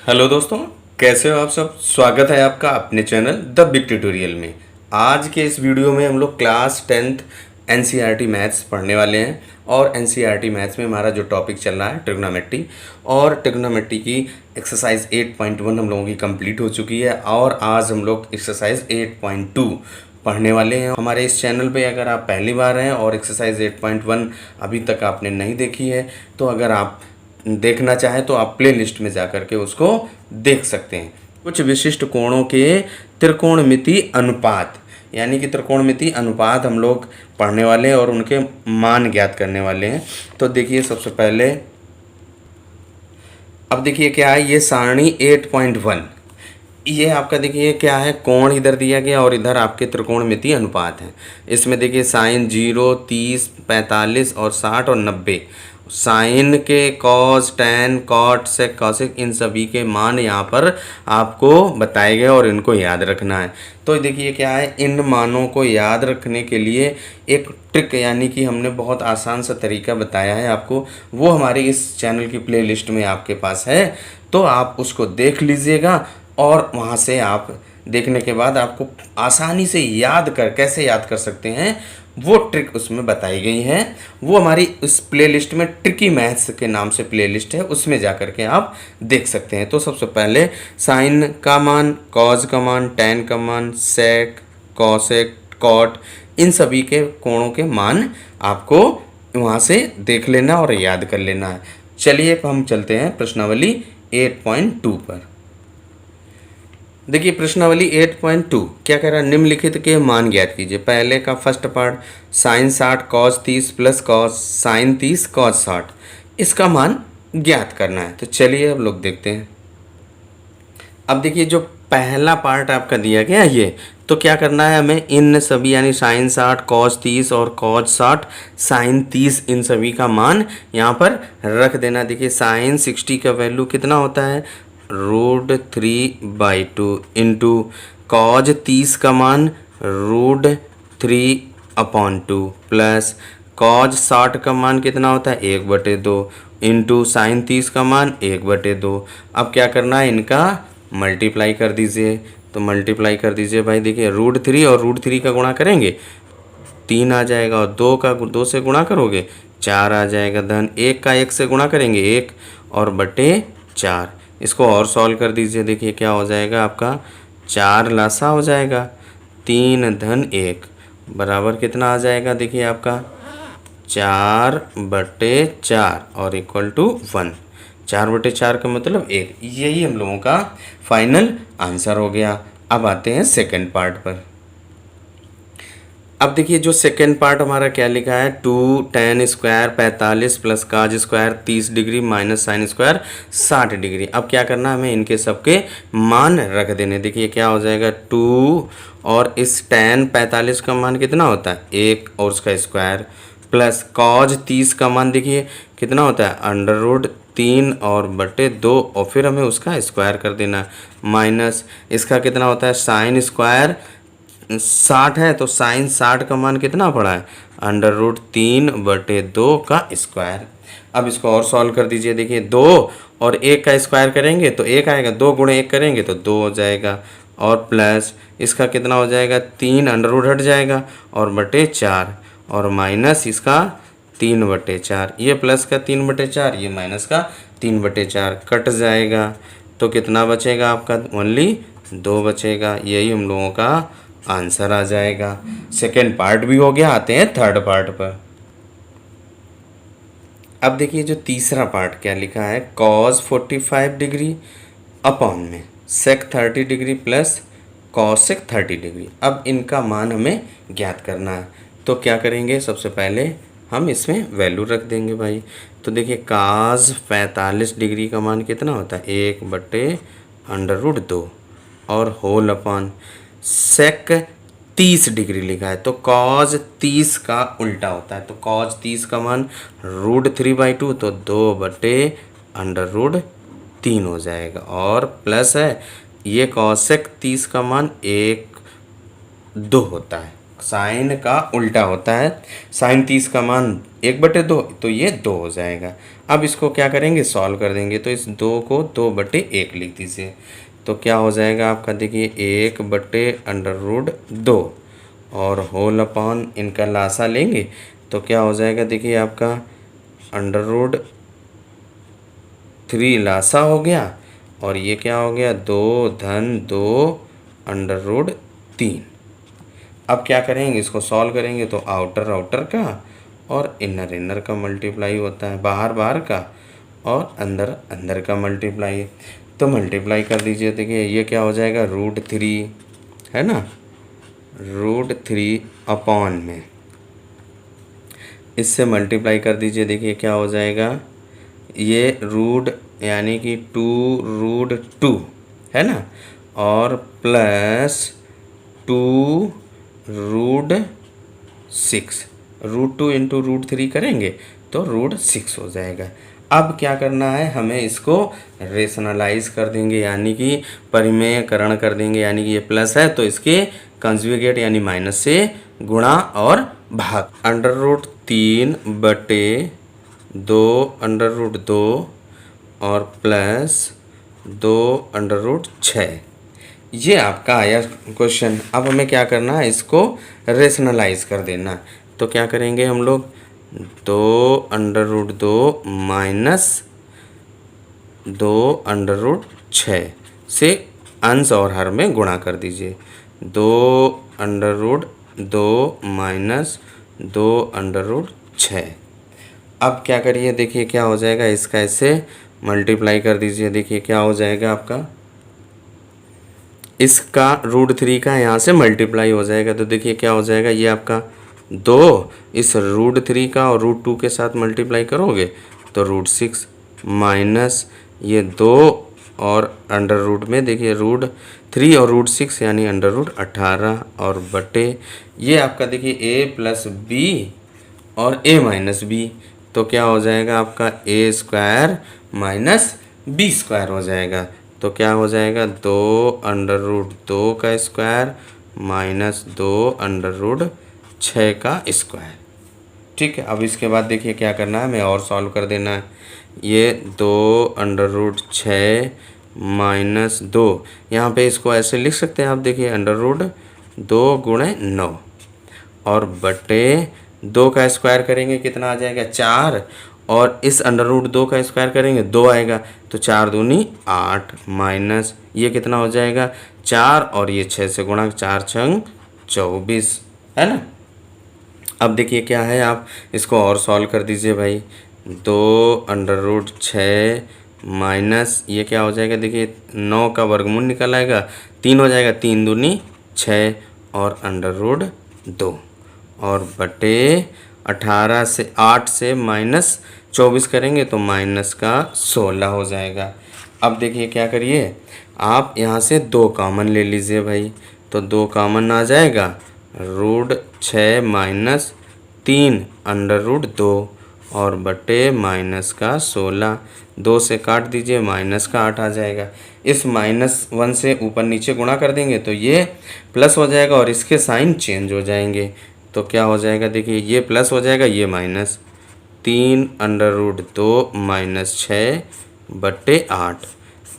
Hello दोस्तों, कैसे हो आप सब। स्वागत है आपका अपने चैनल द बिग ट्यूटोरियल में। आज के इस वीडियो में हम लोग क्लास 10th एनसीईआरटी मैथ्स पढ़ने वाले हैं। और एनसीईआरटी मैथ्स में हमारा जो टॉपिक चल रहा है ट्रिग्नोमेट्री, और ट्रिग्नोमेट्री की एक्सरसाइज 8.1 हम लोगों की कंप्लीट हो चुकी है। और आज हम लोग एक्सरसाइज 8.2 पढ़ने वाले हैं। हमारे इस चैनल पे अगर आप पहली बार हैं और एक्सरसाइज 8.1 अभी तक आपने नहीं देखी है, तो अगर आप देखना चाहें तो आप प्ले लिस्ट में जा कर के उसको देख सकते हैं। कुछ विशिष्ट कोणों के त्रिकोणमिति अनुपात, यानी कि त्रिकोणमिति अनुपात हम लोग पढ़ने वाले हैं और उनके मान ज्ञात करने वाले हैं। तो देखिए सबसे पहले, अब देखिए क्या है, ये सारणी 8.1, ये आपका देखिए क्या है, कोण इधर दिया गया और इधर आपके त्रिकोणमिति अनुपात हैं। इसमें देखिए साइन 0, 30, 45 और 60 और 90। साइन के कॉस, टैन, कॉट, सेक, कॉसेक, इन सभी के मान यहाँ पर आपको बताए गए और इनको याद रखना है। तो देखिए क्या है, इन मानों को याद रखने के लिए एक ट्रिक, यानी कि हमने बहुत आसान सा तरीका बताया है आपको, वो हमारे इस चैनल की प्लेलिस्ट में आपके पास है। तो आप उसको देख लीजिएगा और वहाँ से आप देखने के बाद आपको आसानी से कैसे याद कर सकते हैं, वो ट्रिक उसमें बताई गई है। वो हमारी उस प्लेलिस्ट में ट्रिकी मैथ्स के नाम से प्लेलिस्ट है, उसमें जा कर के आप देख सकते हैं। तो सबसे पहले साइन का मान, कॉज का मान, टैन का मान, सेक, कॉसेक, कॉट, इन सभी के कोणों के मान आपको वहाँ से देख लेना और याद कर लेना है। चलिए हम चलते हैं प्रश्नावली 8.2 पर। देखिए प्रश्नावली 8.2 क्या कह रहा है, निम्नलिखित के मान ज्ञात कीजिए। पहले का first part, sine 60 cos 30 plus cos sine 30 cos 60, इसका मान ज्ञात करना है। तो चलिए अब लोग देखते हैं। अब देखिए जो पहला पार्ट आपका दिया गया ये, तो क्या करना है हमें, इन सभी यानी साइन 60 कॉस 30 और कॉस 60 साइन 30, इन सभी का मान यहाँ पर रख देना। देखिए साइन 60 का वैल्यू कितना होता है, √3/2 इंटू कॉज 30 का मान √3/2 प्लस कॉज 60 का मान कितना होता है 1/2 इंटू साइन 30 का मान 1/2। अब क्या करना है, इनका मल्टीप्लाई कर दीजिए। तो मल्टीप्लाई कर दीजिए भाई, देखिए √3 और √3 का गुणा करेंगे 3 आ जाएगा, और 2 से गुणा करोगे 4 आ जाएगा, धन 1 का 1 से गुणा करेंगे 1 और बटे 4। इसको और सॉल्व कर दीजिए, देखिए क्या हो जाएगा आपका, 4 लासा हो जाएगा, 3 धन 1 बराबर कितना आ जाएगा, देखिए आपका 4/4 और इक्वल टू 1। 4/4 का मतलब 1। यही हम लोगों का फाइनल आंसर हो गया। अब आते हैं सेकंड पार्ट पर। अब देखिए जो सेकेंड पार्ट हमारा क्या लिखा है, 2 tan square 45 plus cos square 30 degree minus sine square 60 degree. अब क्या करना है, हमें इनके सबके मान रख देने। देखिए क्या हो जाएगा, 2 और इस tan 45 का मान कितना होता है 1 और उसका स्क्वायर, प्लस कॉज 30 का मान देखिए कितना होता है √3 और बटे 2 और फिर हमें उसका स्क्वायर कर देना, माइनस इसका कितना होता है साइन स्क्वायर 60 है, तो साइन 60 का मान कितना पड़ा है √3/2 का स्क्वायर। अब इसको और सॉल्व कर दीजिए। देखिए 2 और 1 का स्क्वायर करेंगे तो 1 आएगा, 2 गुणे 1 करेंगे तो 2 हो जाएगा, और प्लस इसका कितना हो जाएगा 3 अंडर हट जाएगा और बटे 4, और माइनस इसका 3/4। ये प्लस का 3/4, ये माइनस का 3/4 कट जाएगा, तो कितना बचेगा आपका, ओनली 2 बचेगा। यही हम लोगों का आंसर आ जाएगा। सेकेंड पार्ट भी हो गया। आते हैं थर्ड पार्ट पर। अब देखिए जो तीसरा पार्ट क्या लिखा है, कॉस 45 डिग्री अपॉन में सेक 30 डिग्री प्लस कॉसेक 30 डिग्री। अब इनका मान हमें ज्ञात करना है। तो क्या करेंगे, सबसे पहले हम इसमें वैल्यू रख देंगे भाई। तो देखिए काज 45 डिग्री का मान कितना होता है 1/√2 और होल अपॉन सेक 30 डिग्री लिखा है, तो कॉज 30 का उल्टा होता है, तो कॉज 30 का मान √3/2 तो 2/√3 हो जाएगा, और प्लस है ये कॉसेक 30 का मान 1/2 होता है, साइन का उल्टा होता है। साइन 30 का मान 1/2 तो ये 2 हो जाएगा। अब इसको क्या करेंगे, सॉल्व कर देंगे, तो इस 2 को 2/1 लिख दीजिए। तो क्या हो जाएगा आपका, देखिए 1/√2 और होल अपॉन इनका लासा लेंगे तो क्या हो जाएगा, देखिए आपका √3 लासा हो गया और ये क्या हो गया, 2 - 2 √3। अब क्या करेंगे, इसको सॉल्व करेंगे तो आउटर आउटर का और इनर इनर का मल्टीप्लाई होता है, बाहर बाहर का और अंदर अंदर का मल्टीप्लाई। तो मल्टीप्लाई कर दीजिए, देखिए ये क्या हो जाएगा, √3 है ना, √3 अपॉन में इससे मल्टीप्लाई कर दीजिए, देखिए क्या हो जाएगा, ये रूट यानी कि 2√2 है ना, और प्लस 2√6, √2 इंटू √3 करेंगे तो √6 हो जाएगा। अब क्या करना है, हमें इसको रेशनलाइज कर देंगे यानी कि परिमेयकरण कर देंगे, यानी कि ये प्लस है तो इसके कंजुगेट यानी माइनस से गुणा और भाग। √3/2 और प्लस 2/6 ये आपका आया क्वेश्चन। अब हमें क्या करना है, इसको रेशनलाइज कर देना है। तो क्या करेंगे हम लोग, 2/2 माइनस 2/6 से अंश और हर में गुणा कर दीजिए। 2/2 माइनस 2/6। अब क्या करिए, देखिए क्या हो जाएगा, इसका ऐसे मल्टीप्लाई कर दीजिए, देखिए क्या हो जाएगा आपका, इसका √3 का यहाँ से मल्टीप्लाई हो जाएगा तो देखिए क्या हो जाएगा, ये आपका 2 इस √3 का और √2 के साथ मल्टीप्लाई करोगे तो √6 माइनस ये 2 और अंडर रूट में देखिए √3 और √6 यानी √18 और बटे ये आपका देखिए a + b और a - b, तो क्या हो जाएगा आपका a² - b² हो जाएगा। तो क्या हो जाएगा, 2/2 का स्क्वायर माइनस 2/6 का स्क्वायर। ठीक है, अब इसके बाद देखिए क्या करना है, हमें और सॉल्व कर देना है। ये 2/6 माइनस 2, यहाँ पे इसको ऐसे लिख सकते हैं आप, देखिए √2 × 9 और बटे 2 का स्क्वायर करेंगे कितना आ जाएगा 4, और इस √2 का स्क्वायर करेंगे 2 आएगा तो 4 दूनी 8 माइनस ये कितना हो जाएगा 4 और ये 6 से गुणा, 4 × 6 = 24 है ना। अब देखिए क्या है, आप इसको और सॉल्व कर दीजिए भाई। 2/6 माइनस ये क्या हो जाएगा, देखिए 9 का वर्गमूल निकल आएगा, 3 हो जाएगा, 3 दूनी 6 और √2 और बटे 18 से 8 से माइनस 24 करेंगे तो माइनस का 16 हो जाएगा। अब देखिए क्या करिए, आप यहाँ से 2 कॉमन ले लीजिए भाई, तो 2 कॉमन आ जाएगा, √6 माइनस 3 √2 और बटे माइनस का 16, 2 से काट दीजिए माइनस का 8 आ जाएगा। इस -1 से ऊपर नीचे गुणा कर देंगे तो ये प्लस हो जाएगा और इसके साइन चेंज हो जाएंगे। तो क्या हो जाएगा, देखिए ये प्लस हो जाएगा, ये माइनस, 3 √2 माइनस 6 बटे 8,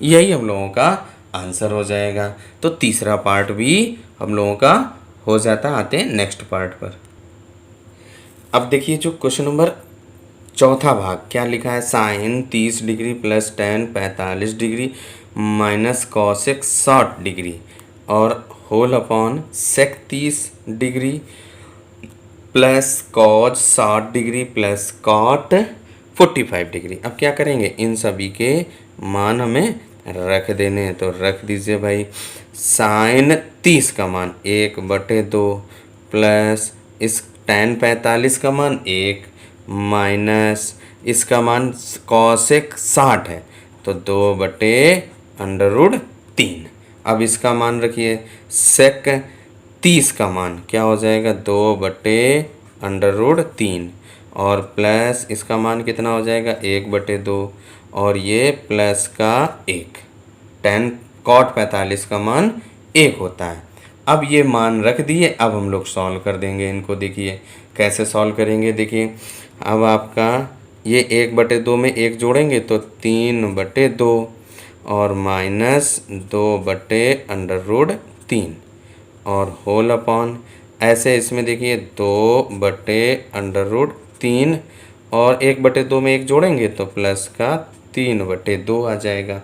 यही हम लोगों का आंसर हो जाएगा। तो तीसरा पार्ट भी हम लोगों का हो जाता। आते हैं नेक्स्ट पार्ट पर। अब देखिए जो क्वेश्चन नंबर चौथा भाग क्या लिखा है, sine 30 degree plus tan 45 degree minus cosec 60 degree और whole upon sec 30 degree plus cos 60 degree plus cot 45 degree. अब क्या करेंगे, इन सभी के मान हमें रख देने हैं, तो रख दीजिए भाई। साइन 30 का मान 1/2 प्लस इस tan 45 का मान 1 माइनस इसका मान कॉसेक 60 है तो 2/√3। अब इसका मान रखिए, सेक 30 का मान क्या हो जाएगा 2/√3 और प्लस इसका मान कितना हो जाएगा 1/2 और ये प्लस का 1, tan cot 45 का मान 1 होता है अब ये मान रख दिए, अब हम लोग सॉल्व कर देंगे इनको। देखिए कैसे सॉल्व करेंगे। देखिए अब आपका ये 1/2 में 1 जोड़ेंगे तो 3/2 और -2/√3 और होल अपॉन ऐसे इसमें देखिए 2/√3 और 1/2 में 1 जोड़ेंगे तो प्लस का 3/2 आ जाएगा।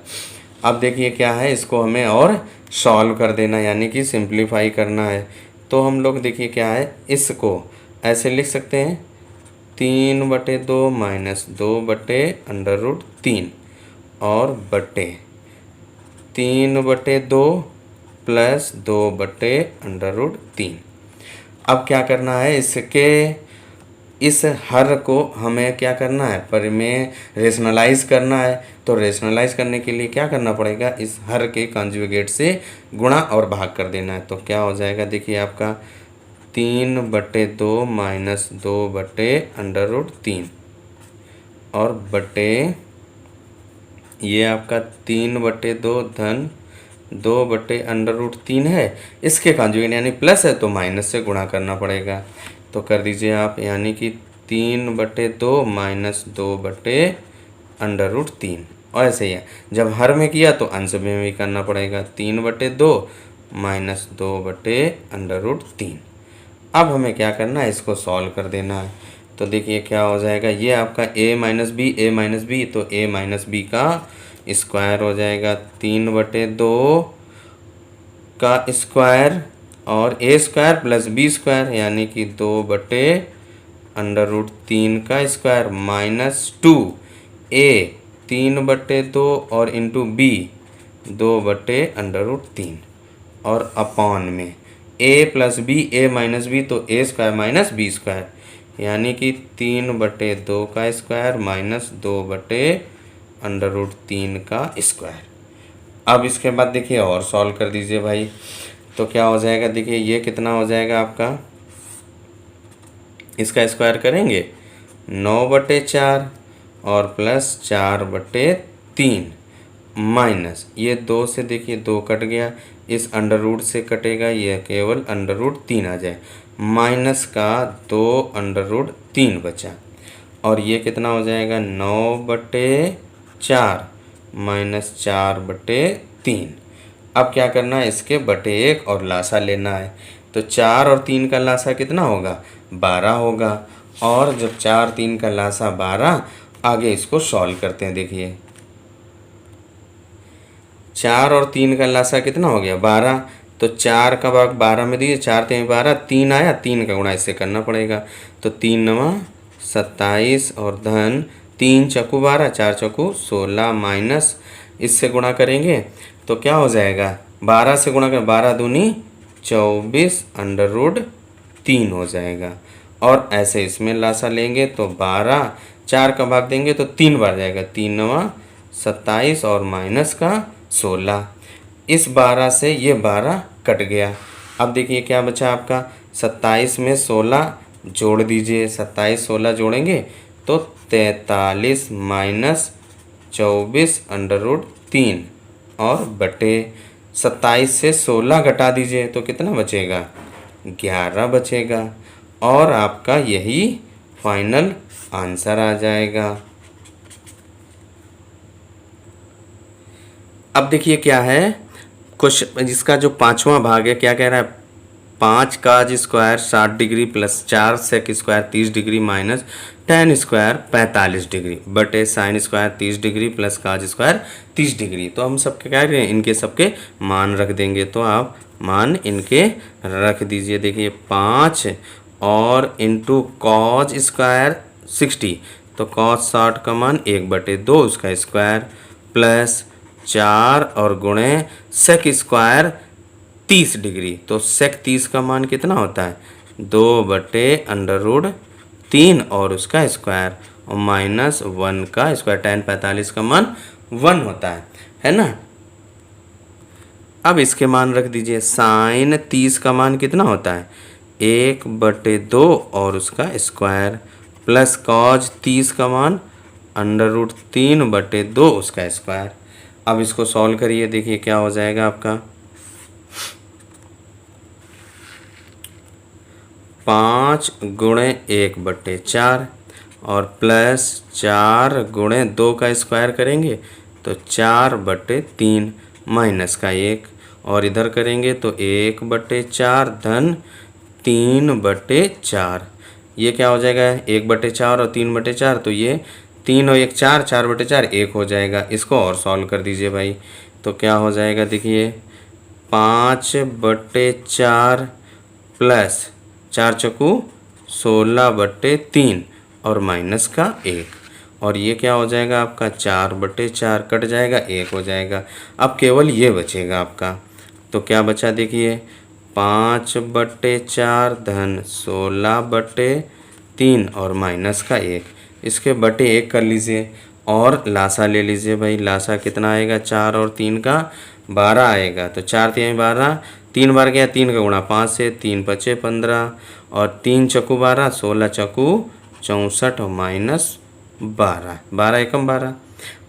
अब देखिए क्या है, इसको हमें और सॉल्व कर देना यानी कि सिंप्लीफाई करना है। तो हम लोग देखिए क्या है, इसको ऐसे लिख सकते हैं 3/2 माइनस 2/√3 और बटे 3/2 प्लस 2/√3। अब क्या करना है, इसके इस हर को हमें क्या करना है, पर में रेशनलाइज करना है। तो रेशनलाइज करने के लिए क्या करना पड़ेगा, इस हर के कॉन्जुगेट से गुणा और भाग कर देना है। तो क्या हो जाएगा, देखिए आपका 3/2 माइनस 2/√3 और बटे ये आपका 3/2 धन 2/√3 है। इसके कॉन्जुगेट यानी प्लस है तो माइनस से गुणा करना पड़ेगा। तो कर दीजिए आप, यानी कि 3/2 माइनस 2/√3 और ऐसे ही है। जब हर में किया तो अंश में भी करना पड़ेगा 3/2 माइनस 2/√3। अब हमें क्या करना है, इसको सॉल्व कर देना है। तो देखिए क्या हो जाएगा, ये आपका a माइनस बी तो a माइनस बी का स्क्वायर हो जाएगा 3/2 का स्क्वायर और a square plus b square यानी कि 2/√3 का स्क्वायर माइनस 2a 3/2 और इंटू b 2/√3 और अपॉन में a plus B a minus B तो a square minus b square यानी कि 3/2 का स्क्वायर माइनस 2/√3 का स्क्वायर। अब इसके बाद देखिए और सॉल्व कर दीजिए भाई। तो क्या हो जाएगा, देखिए ये कितना हो जाएगा आपका, इसका स्क्वायर करेंगे 9/4 और प्लस 4/3 माइनस ये 2 से देखिए 2 कट गया, इस अंडर रूट से कटेगा, यह केवल अंडर रूट 3 आ जाए, माइनस का 2/3 बचा और ये कितना हो जाएगा 9/4 माइनस 4/3। अब क्या करना है, इसके बटे 1 और लासा लेना है। तो 4 और 3 का लासा कितना होगा, 12 होगा। और जब 4 3 का लासा 12, आगे इसको सॉल्व करते हैं। देखिए 4 और 3 का लासा कितना हो गया 12, तो 4 का भाग 12 में दीजिए, 4 3 12, 3 आया, 3 का गुणा इससे करना पड़ेगा। तो 3 9 27 और धन 3 चौकू 12, 4 चौकू 16 माइनस इससे गुणा करेंगे तो क्या हो जाएगा, 12 से गुणा कर 12 दूनी 24 अंडर रूट 3 हो जाएगा। और ऐसे इसमें लासा लेंगे तो 12 4 का भाग देंगे तो 3 बार जाएगा, 3 9 27 और माइनस का 16। इस 12 से ये 12 कट गया। अब देखिए क्या बचा आपका, 27 में 16 जोड़ दीजिए, 27 16 जोड़ेंगे तो 43 माइनस 24 अंडर रूट 3 और बटे 27 से 16 घटा दीजिए तो कितना बचेगा, 11 बचेगा और आपका यही फाइनल आंसर आ जाएगा। अब देखिए क्या है, कुछ जिसका जो 5वां भाग है क्या कह रहा है, 5 cos square 60 degree plus 4 sec square 30 degree minus tan square 45 degree बटे sine square 30 degree plus cos square 30 degree. तो हम सबके क्या करें, इनके सबके मान रख देंगे। तो आप मान इनके रख दीजिए। देखिए 5 और इंटू कॉज स्क्वायर 60 तो कॉज 60 का मान 1/2 उसका स्क्वायर प्लस 4 और गुणे सेक स्क्वायर 30 डिग्री तो सेक 30 का मान कितना होता है, 2/√3 और उसका स्क्वायर और माइनस 1 का स्क्वायर, tan 45 का मान 1 होता है ना। अब इसके मान रख दीजिए, साइन 30 का मान कितना होता है, 1/2 और उसका स्क्वायर प्लस कॉज 30 का मान अंडर रूट 3/2 उसका स्क्वायर। अब इसको सॉल्व करिए, देखिए क्या हो जाएगा आपका, 5 गुणे 1/4 और प्लस 4 गुणे 2 का स्क्वायर करेंगे तो 4/3 माइनस का 1 और इधर करेंगे तो 1/4 धन 3/4। ये क्या हो जाएगा 1/4 और 3/4, तो ये 3 और 1 4, 4/4 1 हो जाएगा। इसको और सॉल्व कर दीजिए भाई, तो क्या हो जाएगा देखिए 5/4 प्लस 4 चौकू 16/3 और माइनस का 1 और ये क्या हो जाएगा आपका 4/4 कट जाएगा 1 हो जाएगा। अब केवल ये बचेगा आपका, तो क्या बचा देखिए 5/4 धन 16/3 और माइनस का 1, इसके बटे 1 कर लीजिए और लासा ले लीजिए भाई। लासा कितना आएगा 4 और 3 का 12 आएगा, तो 4 3 12, 3 बार गया 3 का गुणा 5 से, 3 पचे 15 और 3 चौकू 12, 16 चौकू 64 और माइनस 12, 12 एकम 12।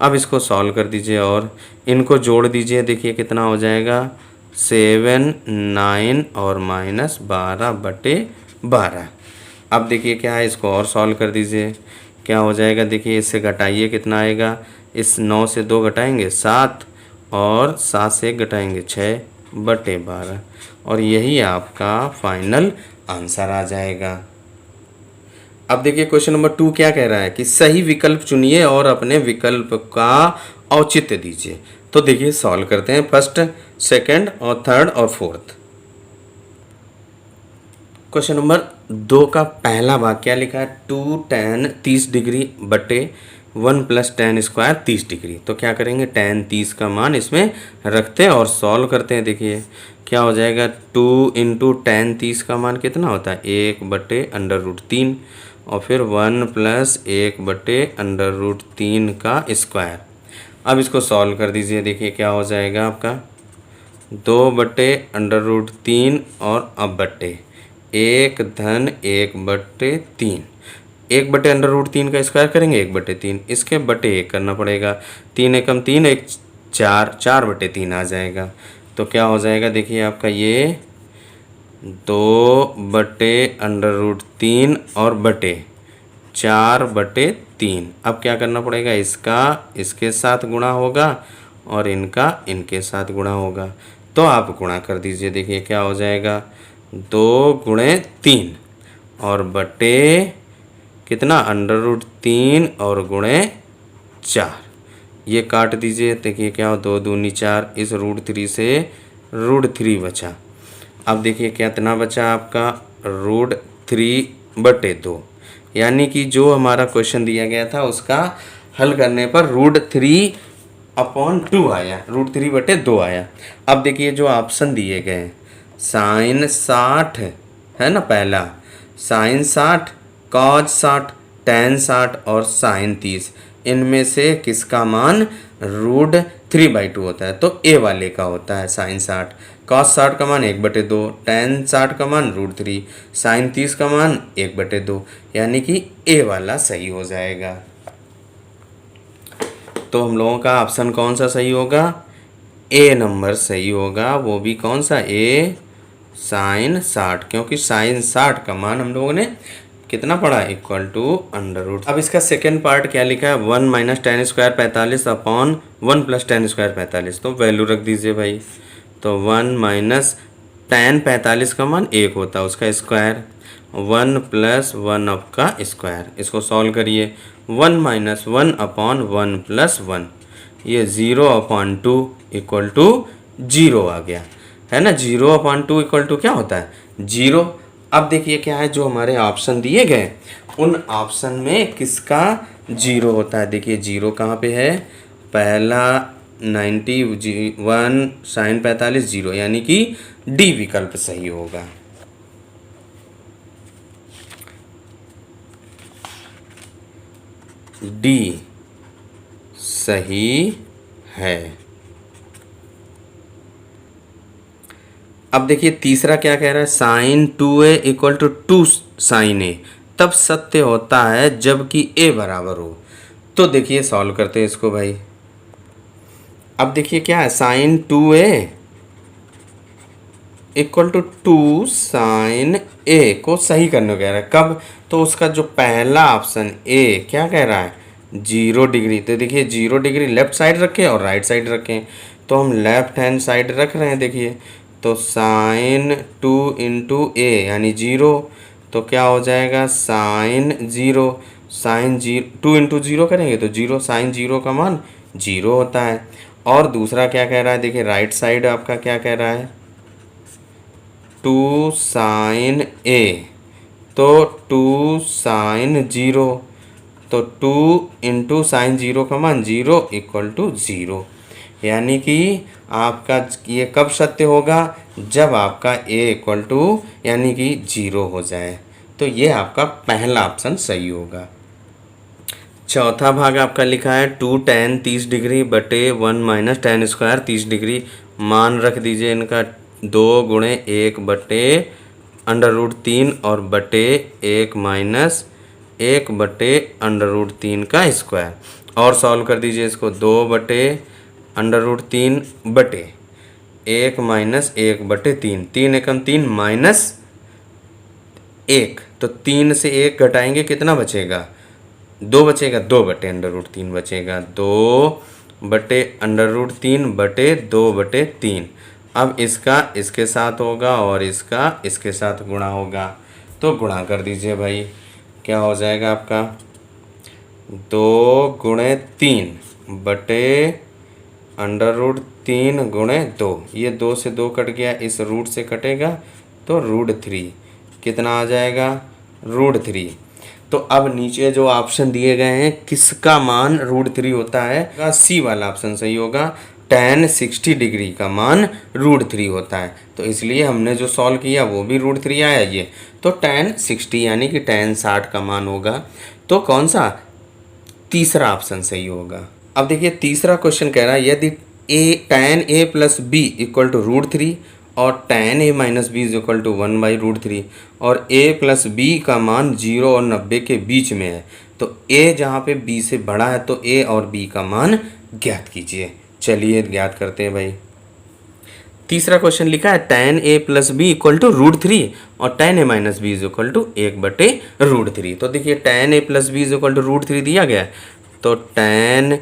अब इसको सॉल्व कर दीजिए और इनको जोड़ दीजिए, देखिए कितना हो जाएगा 7 9 और माइनस 12/12। अब देखिए क्या है, इसको और सॉल्व कर दीजिए, क्या हो जाएगा देखिए इससे घटाइए कितना आएगा, इस 9 से 2 घटाएंगे 7 और 7 से 1 घटाएंगे 6/12 और यही आपका फाइनल आंसर आ जाएगा। अब देखिए क्वेश्चन नंबर 2 क्या कह रहा है कि सही विकल्प चुनिए और अपने विकल्प का औचित्य दीजिए। तो देखिए सॉल्व करते हैं, फर्स्ट सेकंड और थर्ड और फोर्थ। क्वेश्चन नंबर 2 का पहला भाग क्या लिखा है 2 tan 30 डिग्री बटे 1 + tan स्क्वायर 30 डिग्री। तो क्या करेंगे tan 30 का मान इसमें रखते हैं और सॉल्व करते हैं। देखिए क्या हो जाएगा 2 × tan 30 का मान कितना होता है 1/√3 और फिर 1 + 1/√3 का स्क्वायर। अब इसको सॉल्व कर दीजिए, देखिए क्या हो जाएगा आपका 2/√3 और अब बटे 1 धन 1/3, 1/√3 का स्क्वायर करेंगे 1/3, इसके बटे 1 करना पड़ेगा, 3 एकम 3 1 4, 4/3 आ जाएगा। तो क्या हो जाएगा देखिए आपका ये 2/√3 और बटे 4/3। अब क्या करना पड़ेगा, इसका इसके साथ गुणा होगा और इनका इनके साथ गुणा होगा, तो आप गुणा कर दीजिए। देखिए क्या हो जाएगा 2 × 3 और बटे कितना √3 और गुणे 4, ये काट दीजिए। देखिए क्या हो 2 दूनी 4, इस √3 से √3 बचा। अब देखिए कितना बचा आपका √3/2, यानी कि जो हमारा क्वेश्चन दिया गया था उसका हल करने पर √3/2 आया, √3/2 आया। अब देखिए जो ऑप्शन दिए गए sin 60 है ना, पहला sin 60, cos 60, tan 60 और sin 30, इनमें से किसका मान √3/2 होता है, तो ए वाले का होता है sin 60। cos 60 का मान 1/2, tan 60 का मान √3, sin 30 का मान 1/2, यानी कि ए वाला सही हो जाएगा। तो हम लोगों का ऑप्शन कौन सा सही होगा, ए नंबर सही होगा, वो भी कौन सा ए sin 60, क्योंकि sin 60 का मान हम लोगों ने कितना पढ़ा =√। अब इसका सेकेंड पार्ट क्या लिखा है 1 - tan square 45 upon 1 + tan square 45, तो वैल्यू रख दीजिए भाई। तो 1 - tan 45 का मान 1 होता है, उसका स्क्वायर 1 + 1 अब का स्क्वायर, इसको सॉल्व करिए 1 - 1 अपॉन 1 + 1, ये 0/2 = 0 आ गया है ना। 0/2 = क्या होता है 0। अब देखिए क्या है, जो हमारे ऑप्शन दिए गए उन ऑप्शन में किसका 0 होता है। देखिए 0 कहाँ पे है, पहला 91 sin 45 0, यानी कि डी विकल्प सही होगा। डी सही है। अब देखिए तीसरा क्या कह रहा है sin 2a = 2 sin a तब सत्य होता है जबकि a बराबर हो। तो देखिए सॉल्व करते हैं इसको भाई। अब देखिए क्या है sin 2a equal to 2 sine A को सही करने को कह रहा है। कब? तो उसका जो पहला ऑप्शन ए क्या कह रहा है, 0 डिग्री। तो देखिए 0 डिग्री लेफ्ट साइड रखें और राइट साइड रखें, तो हम लेफ्ट हैंड साइड रख रहे हैं। देखिए तो साइन 2 इंटू ए यानी 0, तो क्या हो जाएगा साइन 0। साइन 2 इंटू 0 करेंगे तो 0, साइन 0 का मान 0 होता है। और दूसरा क्या कह रहा है, देखिए राइट साइड आपका क्या कह रहा है, 2 साइन ए, तो 2 साइन 0, तो 2 इंटू साइन 0 का मान 0 इक्वल टू 0। यानी कि आपका ये कब सत्य होगा, जब आपका a इक्वल टू यानी कि 0 हो जाए। तो ये आपका पहला ऑप्शन सही होगा। चौथा भाग आपका लिखा है 2 tan 30 डिग्री बटे 1 माइनस tan स्क्वायर 30 डिग्री। मान रख दीजिए इनका 2 गुणे 1 बटे √3 और बटे 1 माइनस 1 बटे √3 का स्क्वायर। और सॉल्व कर दीजिए इसको, 2 बटे √3 बटे 1 माइनस 1 बटे 3, 3 एकम 3 माइनस 1, तो 3 से 1 घटाएंगे कितना बचेगा, 2 बचेगा, 2 बटे √3 बचेगा, 2 बटे √3 बटे 2 बटे 3। अब इसका इसके साथ होगा और इसका इसके साथ गुणा होगा, तो गुणा कर दीजिए भाई, क्या हो जाएगा आपका 2 गुणे 3 बटे √3 गुणे 2, ये 2 से 2 कट गया, इस रूट से कटेगा तो √3 कितना आ जाएगा, √3। तो अब नीचे जो ऑप्शन दिए गए हैं किसका मान √3 होता है, सी वाला ऑप्शन सही होगा, tan 60 डिग्री का मान √3 होता है। तो इसलिए हमने जो सॉल्व किया वो भी √3 आया ये, तो tan 60 यानी कि tan 60 का मान होगा। तो कौन सा, तीसरा ऑप्शन सही होगा। अब देखिए तीसरा क्वेश्चन कह रहा है यदि tan a plus B equal to √3 और tan a minus B is equal to 1/√3 और a प्लस बी का मान 0 और 90 के बीच में है, तो a जहाँ पे b से बड़ा है तो a और b का मान ज्ञात कीजिए। चलिए ज्ञात करते हैं भाई। तीसरा क्वेश्चन लिखा है tan a plus B equal to √3 और tan a minus B is equal to 1/√3। तो देखिए tan a plus B is equal to √3 दिया गया है, तो tan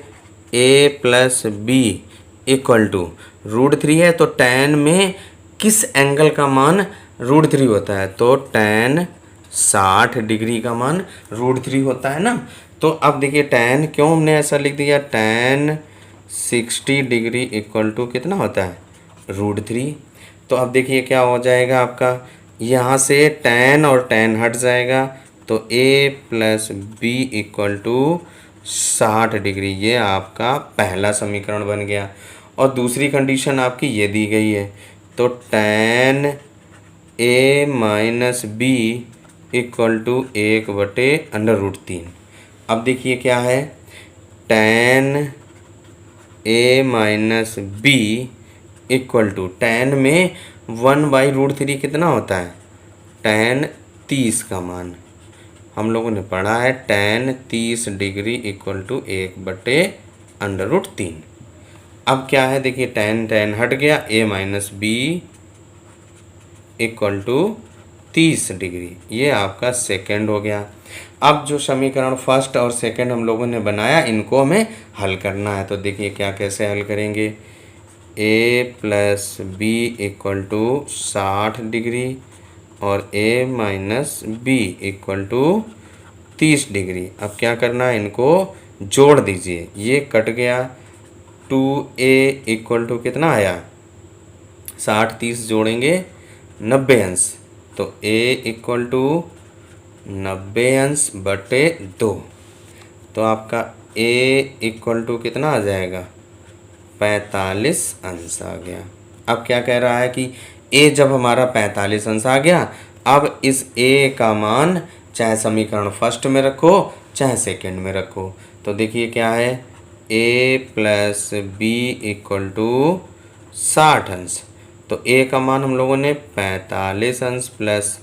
a plus B equal to √3 है, तो tan में किस एंगल का मान √3 होता है, तो tan 60 डिग्री का मान √3 होता है ना। तो अब देखिए tan क्यों हमने ऐसा लिख दिया, tan 60 डिग्री इक्वल टू कितना होता है, √3। तो अब देखिए क्या हो जाएगा आपका, यहाँ से tan और tan हट जाएगा, तो a plus B equal to 60 degree, ये आपका पहला समीकरण बन गया। और दूसरी कंडीशन आपकी ये दी गई है, तो tan a minus B equal to 1/√3। अब देखिए क्या है, tan a minus B equal to, tan में 1/√3 कितना होता है, tan 30 का मान हम लोगों ने पढ़ा है, tan 30 डिग्री इक्वल टू 1/√3। अब क्या है देखिए tan हट गया, a minus B equal to 30 degree, ये आपका सेकंड हो गया। अब जो समीकरण फर्स्ट और सेकंड हम लोगों ने बनाया इनको हमें हल करना है। तो देखिए क्या कैसे हल करेंगे, a plus B equal to 60 degree और a minus B equal to 30 degree. अब क्या करना है, इनको जोड़ दीजिए, ये कट गया, 2a इक्वल टू कितना आया, 60 30 जोड़ेंगे 90 अंश, तो a इक्वल टू 90 अंश बटे 2, तो आपका a इक्वल टू कितना आ जाएगा, 45 अंश आ गया। अब क्या कह रहा है कि a जब हमारा 45 अंश आ गया, अब इस a का मान चाहे समीकरण फर्स्ट में रखो चाहे सेकंड में रखो, तो देखिए क्या है, a plus B equal to 60 अंश, तो a का मान हम लोगों ने 45 अंश प्लस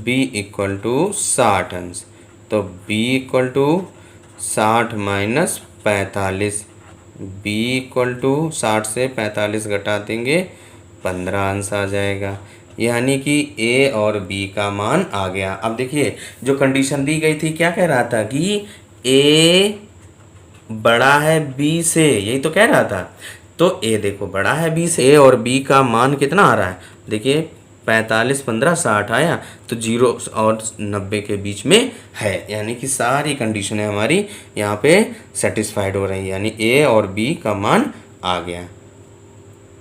b इक्वल टू 60 अंश, तो b इक्वल टू 60 माइनस 45, b इक्वल टू 60 से 45 घटा देंगे 15 आंसर आ जाएगा। यानी कि ए और बी का मान आ गया। अब देखिए जो कंडीशन दी गई थी क्या कह रहा था कि ए बड़ा है बी से, यही तो कह रहा था। तो ए देखो बड़ा है बी से, ए और बी का मान कितना आ रहा है, देखिए 45 15 60 आया, तो 0 और 90 के बीच में है। यानी कि सारी कंडीशनें हमारी यहाँ पे सेटिस्फाइड हो रही है, यानी ए और बी का मान आ गया।